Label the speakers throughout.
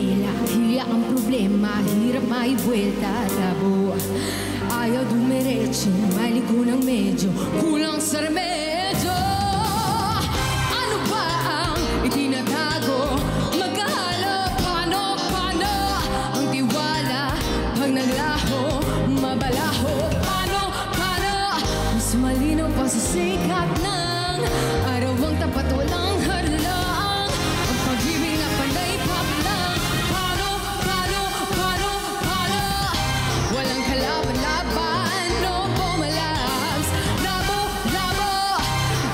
Speaker 1: Manila, hiya ang problema, hirap maibuelta, tabo. Ayaw dumiretso, maligo ng medyo, kulang sa remedyo. Ano ba ang itinatago? Magkahalo, paano? Ang tiwala, pag naglaho, mabalaho. Paano? Mas malinaw pa sa sikat ng araw ang tapat, walang harlang. Ang pag-ibig na panay pabilang. Paano? Walang kalaban-laban, no bumalabs. Labo,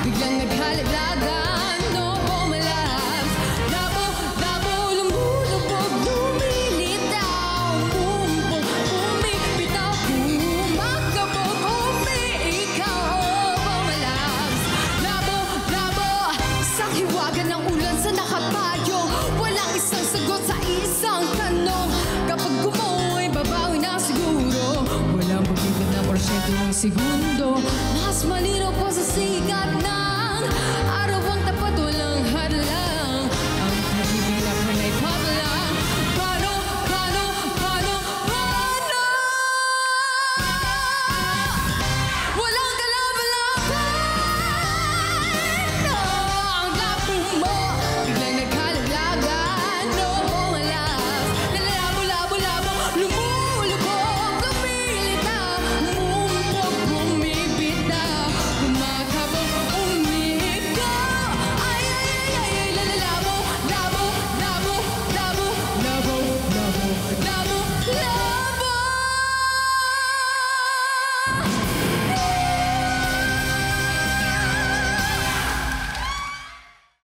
Speaker 1: biglang naghalalagan, no bumalabs. Labo, lumulubog, lumilitaw, umumpong, umipitaw, kumakabog, umiikaw, bumalabs. Labo, isang hiwaga ng ulan sa nakatayo. Walang isang sagot sa isang tanong. Kapag gumoy, babawi na siguro. Walang pag-ibig na porsyento ng segundo. Mas malinaw pa sa sikat na